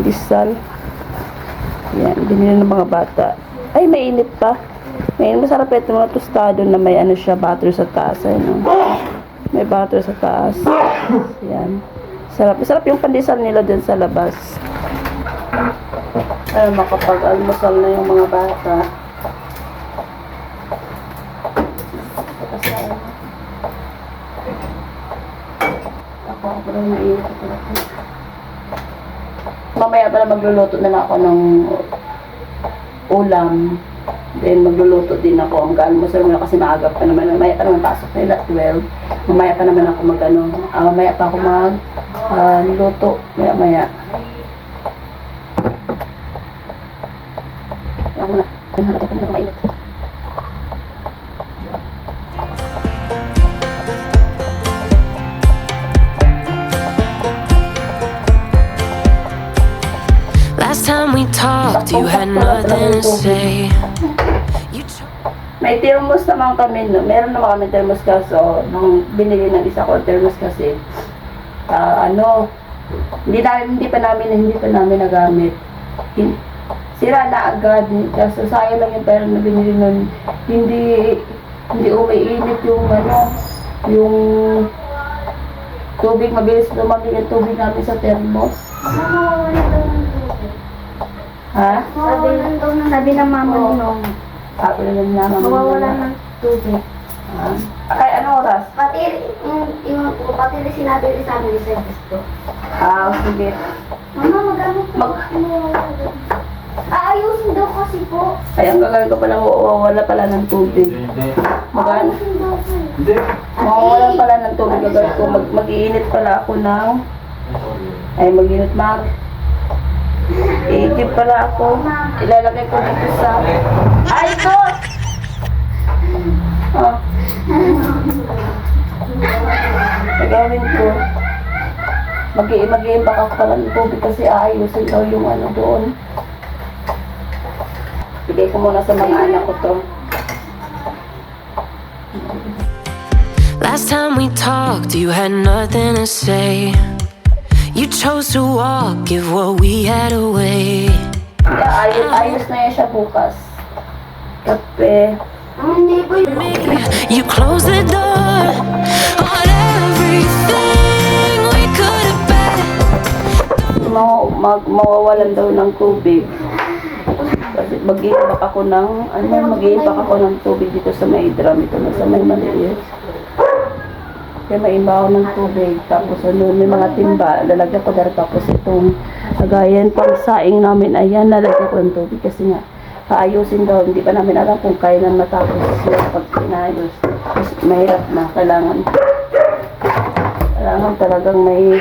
Disal. Yan, binili ng mga bata. Ay, mainit pa. Masarap ito mga tostado na may ano siya, butter sa taas. Ayun, may butter sa taas. Yan. Sarap yung pandesal nila dyan sa labas. Ay, makapag-almusal na yung mga bata. Ako rin mainit ito. Mamaya pala magluluto na lang ako ng ulam. Then magluluto din ako. Mag-almusal muna kasi maaga pa naman. Mamaya pa naman pasok nila 12. Mamaya pa naman ako mamaya pa ako luto. Maya. Ako na. Hanap ako na mainit. Last time we talked, you had nothing to say. May thermos naman kami, no? Meron naman kami thermos kaso nung binili ng isa ko thermos kasi hindi pa namin nagamit. Sira na agad kaso sayang lang yung pera na binili nun. Hindi umiinit yung tubig, mabilis lumamig yung tubig namin sa thermos. Ha? Sabi ng mama nung Sabi ng mama mo. mawawala ng tubig. Ay, ano oras? Pati rin sinabi rin sa amin sa gusto. Sige. Mama, magamit po. Aayusin daw kasi po. Ay, ang gagawin ko pala, wala pala ng tubig. Magano? Aayusin daw po. Mawawala pala ng tubig. Gagawin ko, mag-iinit pala ako ng... Ay, mag-iinit i-give pala ako. Ilalagay ko dito sa... Ay, ito! Gagawin ko. Mag-iimbak ako pala ng tubig kasi aayusin daw yung ano doon. Bigay ko muna sa mga anak ko to. Last time we talked, you had nothing to say. You chose to walk, give what we had away. Ayos na yan siya bukas. Kape. Hindi po yun. You closed the door on everything we could have been. Mawawalan daw ng tubig. Kasi mag-iimbak ako ng tubig dito sa may drum. Ito na sa may maliit. Kaya maimbaw ng tubig, tapos may mga timba, lalagyan ko dahil tapos itong lagayan pang saing namin, ayan, lalagyan ko ng tubig kasi nga, kaayusin daw, hindi pa namin alam kung kaya na matapos sila pag pinayos. Kasi mahirap na, kailangan talagang may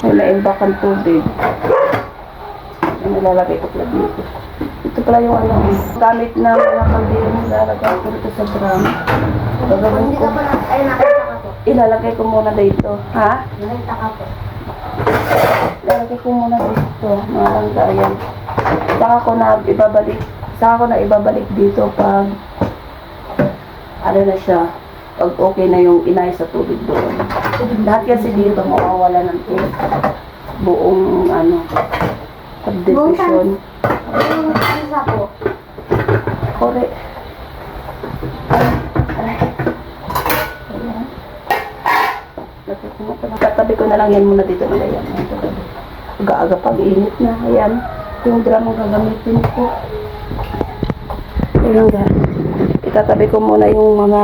maimbakan tubig. Ang nilalagay ko pala dito. Ito pala yung gamit na mga kaldero, lalagay ko dito sa drum. Gagawin ko. Nakita ka po. Ilalagay ko muna dito. Ha? Nakita ka po. Ilalagay ko muna dito. Mga langgayan. Saka ko na ibabalik dito pag ano na siya. Pag okay na yung inay sa tubig doon. Lahat kasi dito mawawala ng tubig. Buong subdivision. Yung isa po. Correct. Tatabi ko na lang yan muna dito na yan. Aga-aga pag-init na. Ayan. Yung drum ang gagamitin ko. Ayan nga. Itatabi ko muna yung mga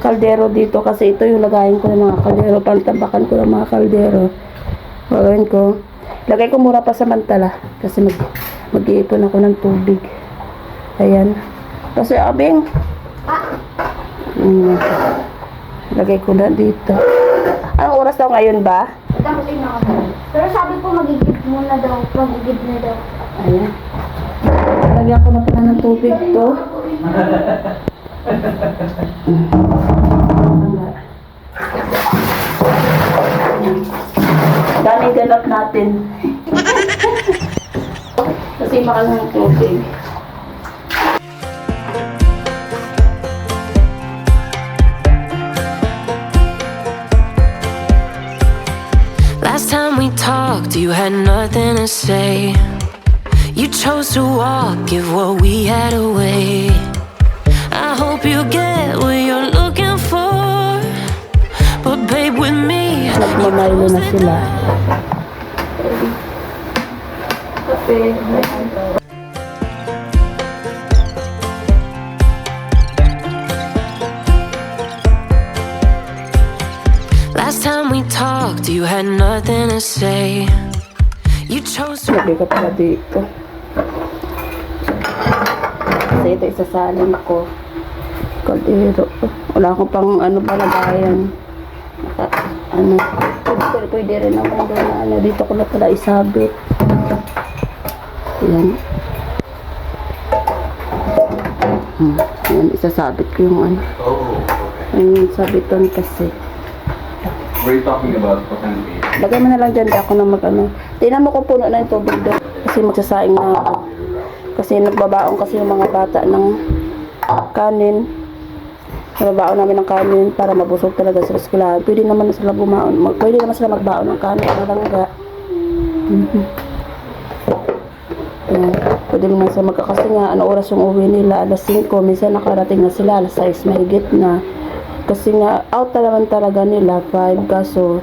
kaldero dito kasi ito yung lagayin ko ng mga kaldero. Pantabakan ko ng mga kaldero. Gagawin ko. Lagay ko muna pa sa mantala kasi mag-iipon ako ng tubig. Ayan. Kasi abing. Lagay ko na dito. Anong oras daw ngayon ba? Tamutin na ako. Pero sabi po magigib muna daw. Magigib na daw. Ayan. Lagyan ko na pala ng tubig to. Daming ganap natin. Kasi mahal ng tubig. Last time we talked, you had nothing to say. You chose to walk, give what we had away. I hope you get what you're looking for, but babe, with me, Nagmamaylo na sila. Kape. last time we talked, you had nothing to say. You chose to Sabi ka pala dito. Kasi ito isasalin ko. Kaldero. Wala akong pang ano palagayan. Ano. Pwede rin ako doon na ano. Dito ko na pala isabit. Yan. Yan. Isasabit ko yung ano. Yung sabiton kasi. We're talking about potentially. Lagay mo na lang dyan. Di ako na mag-ano. Tingnan mo kung puno na yung tubig doon. Kasi magsasaing na ako. Kasi nagbabaon kasi yung mga bata ng kanin. Nagbabaon namin ng kanin para mabusog talaga sa eskwelahan. Pwede naman na sila bumaon. Pwede naman sila magbaon ng kanin. Malangga. Ayan. Pwede naman sila magkakasi nga. Ano oras yung uwi nila? Alas 5. Minsan nakarating na sila. Alas 6. Mahigit na. Kasi nga, out na naman talaga nila, 5. Kaso,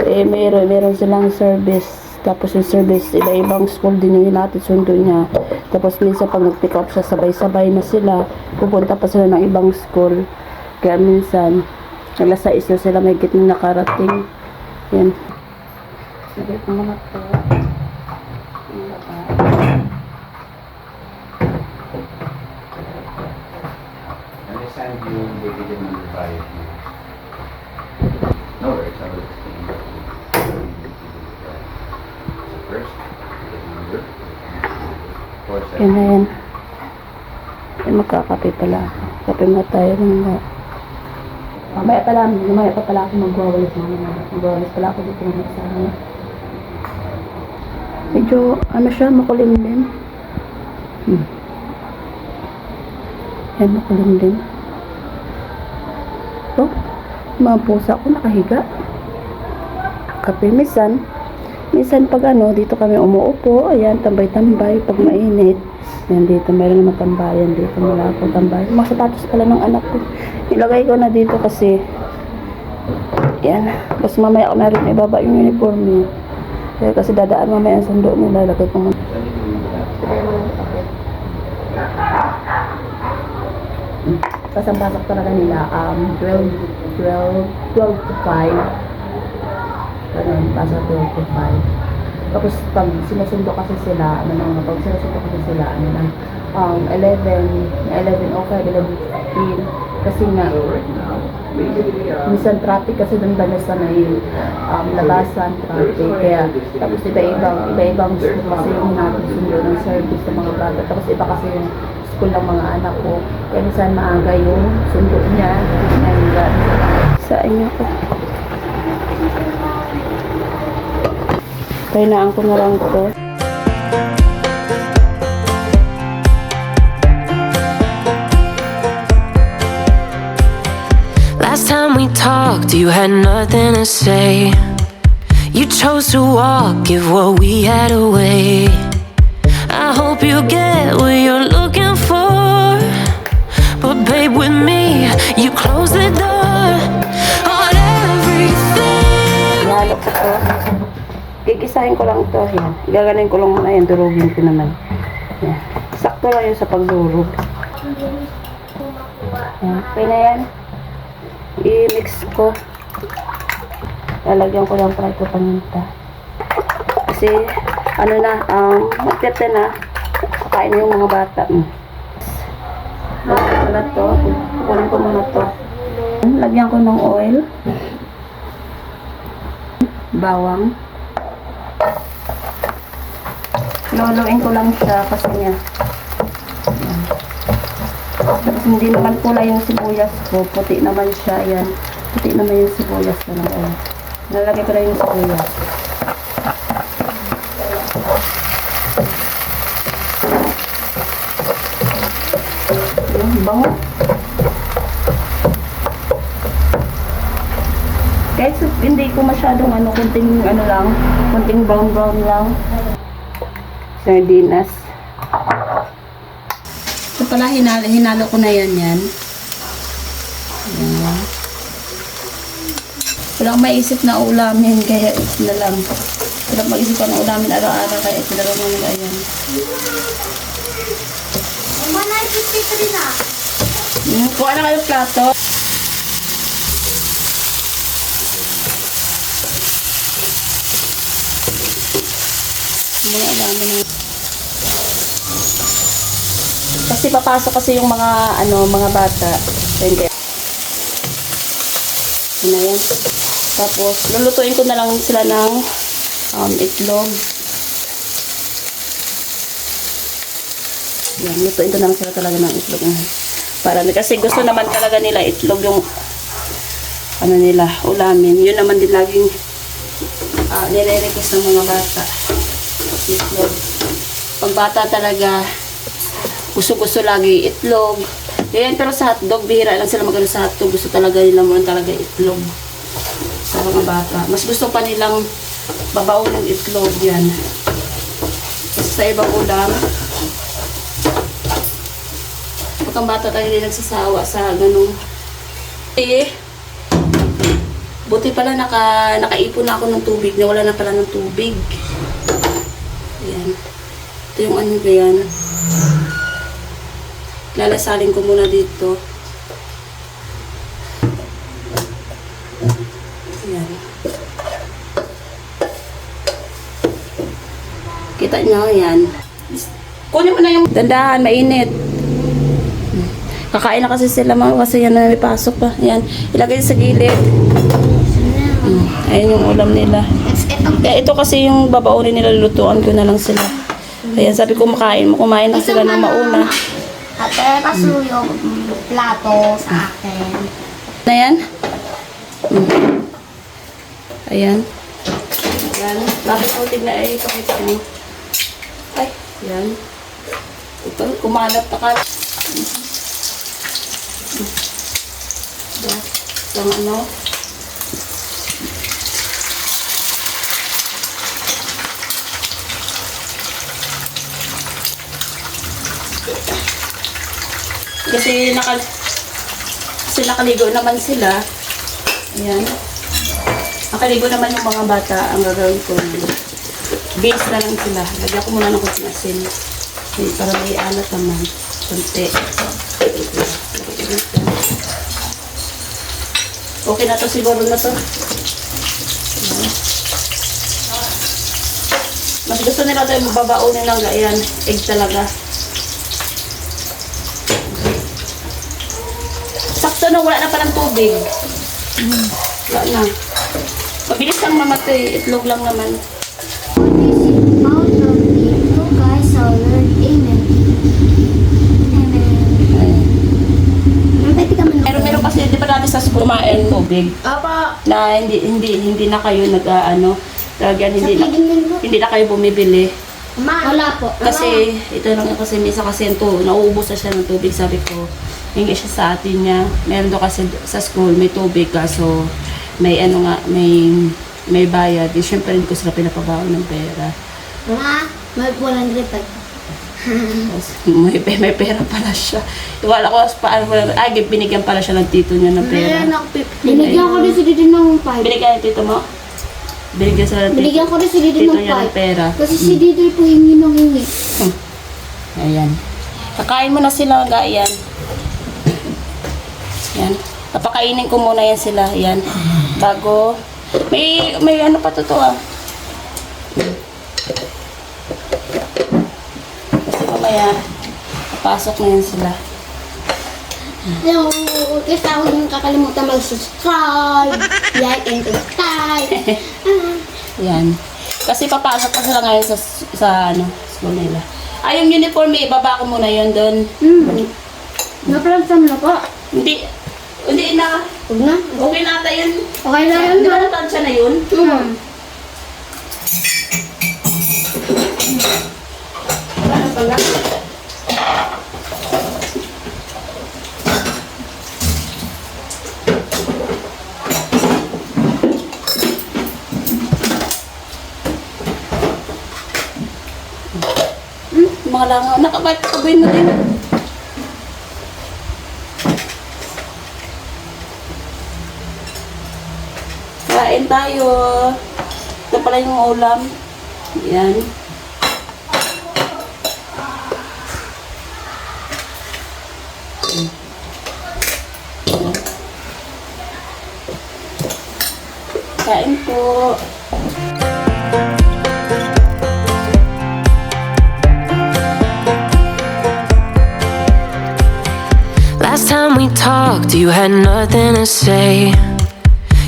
meron silang service. Tapos yung service, iba-ibang school din yung natin sundo niya. Tapos minsan pag nag-pick up siya, sabay-sabay na sila. Pupunta pa sila ng ibang school. Kaya minsan, alas 6 na sila, may na nakarating. Yan. Sabi ko naman ito. Understand you divided number by no worries, I will explain that to you. So first, divided number. Yan na yan. Ay, magkakape pala ako. Kape mo tayo ng mamaya pa pala ako magwawalis mamaya. Magwawalis pala ako dito ng sana. Medyo, ano siya, makulimlim. Yan, makulimlim. Oh, mga pusa ko nakahiga. Kape, minsan pag ano, dito kami umuupo, ayan, tambay-tambay, pag mainit. Yan, dito, meron naman tambayan dito, wala ako tambayan. Mga sapatos pala ng anak ko. Ilagay ko na dito kasi, yan, kasi mamaya ako na rin ibaba yung uniform niya. Kaya kasi dadaan mamaya ang sundo nila, ilagay ko muna. Tapos ang pasok talaga nila, 12 to 5. Ganun, pasok 12 to 5. Tapos pag sinusundo kasi sila, pag sinusundo kasi sila, 11 okay, 11:15. Kasi nga, minsan traffic kasi doon ba sa may labasan, traffic. Kaya, tapos iba-ibang school kasi yung natin sundo ng service sa mga bata. Tapos iba kasi yung school ng mga anak ko. Kaya minsan maaga yung sundo niya. Sa inyo ko. Kainaan ko na lang to. last time we talked, you had nothing to say. You chose to walk, give what we had away. I hope you get what you're looking for, but babe, with me, you close the door on everything. Nalok ko to. Gigisahin ko lang to. Yan. Gaganin ko lang muna yan. Durugin ko naman. Yan. Sakto lang yun sa pagdurog. Yan. Okay na yan. I-mix ko. Lalagyan ko lang para ito paminta. Kasi, ano na, magtete na. Kain na yung mga bata. Lagyan ko na to. Kukunin ko muna to. Lagyan ko ng oil. Bawang. Luluin ko lang siya kasi niya. Tapos hindi naman kulay yung sibuyas ko. Puti naman siya. Ayan. Puti naman yung sibuyas ko. Nalagay ko lang yung sibuyas. Ayan, bango. Kahit hindi po masyadong ano, kunting ano lang, kunting brown lang. Sardinas. Ito pala, hinalo ko na yan. Ayan. Walang maisip na ulamin, kaya ito na lang. Walang maisip na ulamin araw-araw, kaya ito na lang naman. Ayan. Mama, 9:53 na. Kuha na kayo plato. Mga ulamin na. Kasi papasok kasi yung mga mga bata. Ayan kaya. Yun na yan. Tapos lulutuin ko na lang sila ng itlog. Yan, lutuin ko na lang sila talaga ng itlog. Para kasi gusto naman talaga nila itlog yung nila, ulamin. Yun naman din laging nire-request ng mga bata. Itlog. Pag bata talaga gusto lagi itlog. Yan, pero sa hotdog, bihira lang sila magano sa hotdog. Gusto talaga nila mo talaga itlog. Sa mga bata. Mas gusto pa nilang babaon ng itlog yan. Kasi sa ibang ulam, pag ang bata talaga hindi nagsasawa sa ganung. Buti pala nakaipon na ako ng tubig. Nawala na pala ng tubig. Ayan. Ito yung ano ba yan. Lalasalin ko muna dito. Ayan. Kita nyo, yan. Kunin mo na yung dandahan, mainit. Kakain na kasi sila mga kasi yan na may pasok pa. Ayan. Ilagay sa gilid. Ayan yung ulam nila. Kaya ito kasi yung babaunin nila, lutuan ko na lang sila. Ayan, sabi ko kumain na sila ng mauna. Ate, paso yung plato sa akin. Na yan? Ayan. Ayan. Bakit mo tignan ay pakita mo? Ay, ayan. Ito, kumalat na ka. Yung ano. Kasi nakaligo naman sila. Ayan. Nakaligo naman yung mga bata. Ang gagawin ko. Base na lang sila. Lagyan ko muna ng kunting asin. Para may alat naman. Kunti. Okay na to, siguro na to. Ayan. Mas gusto nila ito yung babaunin lang. Ayan. Egg talaga. Sakto na, wala na palang tubig. Wala na. Mabilis lang mamatay. Itlog lang naman. Out of the guys, so Lord, amen. Amen. Meron kasi, di ba natin sa school kumain tubig? Apa? Na hindi na kayo hindi na kayo bumibili. Wala po. Kasi, ito lang kasi misa kasi ito, nauubos na siya ng tubig. Sabi ko, hingi siya sa atin niya. Meron doon kasi sa school, may tubig kaso may may bayad. Di syempre hindi ko sila pinapabaon ng pera. May 100 May pera pala siya. Wala ko paano binigyan pala siya ng tito niya ng pera. Binigyan ko rin si Didi ng 5. Binigyan ng tito mo? Binigyan sila ng tito. Binigyan ko rin si Didi Tito ng niya ng 5. pera. Kasi si Didi po hingi ng hingi. Ayan. Kakain mo na sila, ayan. Yan. Papakainin ko muna yan sila. Yan. Bago. May ano pa to ah. Kasi mamaya, papasok na yan sila. Hello, kasi ako yung kakalimutan mag-subscribe, like, and subscribe. Yan. Kasi papasok pa sila ngayon sa school nila. Ay, yung uniform, ibaba ko muna yun doon. Napransam na po. Hindi na. Huwag na. Okay na ata yun. Okay na yun. Di ba natansya na yun? Wala na pala. mga langaw. Nakabait sabay na din. Kain tayo. Ito pala yung ulam. Yan. Kain po. Last time we talked, you had nothing to say.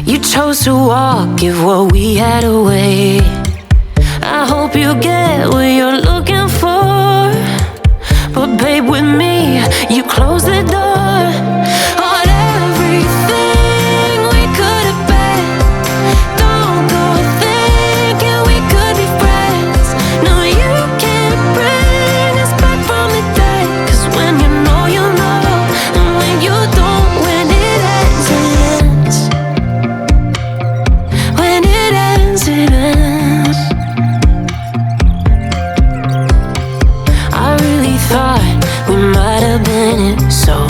You chose to walk, give what we had away. I hope you get what you're looking for. But babe, with me, you close the door on everything we could have been. Don't go thinking we could be friends. No, you can't bring us back from the dead. 'Cause when you know, you know. And when you don't, when it ends, it ends. When it ends, it ends. I really thought we might have been it, so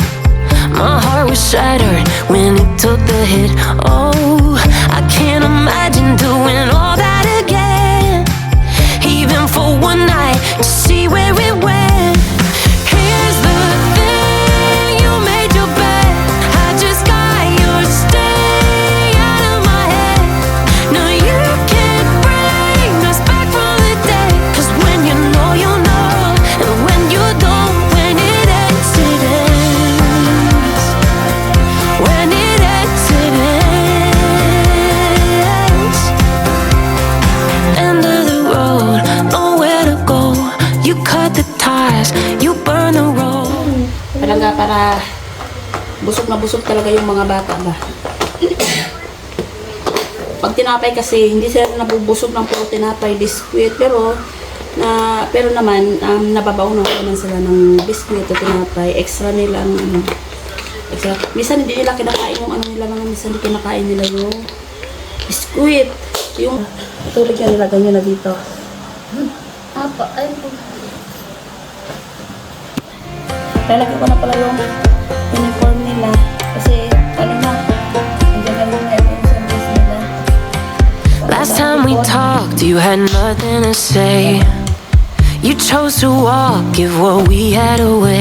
my heart was shattered when it took the hit. Oh, I can't imagine doing all that again, even for one night to see where it went. Here's the thing, you made your bed, I just got your stay out of my head. No, you can't bring us back from the dead. 'Cause when you know, you know. And when you don't, when it ends, it ends. When it ends, it ends. End of the road, nowhere to go. You cut the ties, you burn the road. Talaga para busog na busog talaga yung mga bata ba. Pag tinapay kasi, hindi sila nabubusog ng puro tinapay, biskwit, pero naman, nababaunan ko naman sila ng biskwit o tinapay, extra nilang, extra. Minsan hindi nila kinakain yung ano nila, minsan hindi kinakain nila yung biskwit. Yung tubig na nilagay nyo na dito. Apa, ay po. Lalagay ko na pala yung uniform nila, kasi ano na, nandiyan na yung service nila. Last time we talked, you had nothing to say. You chose to walk, give what we had away.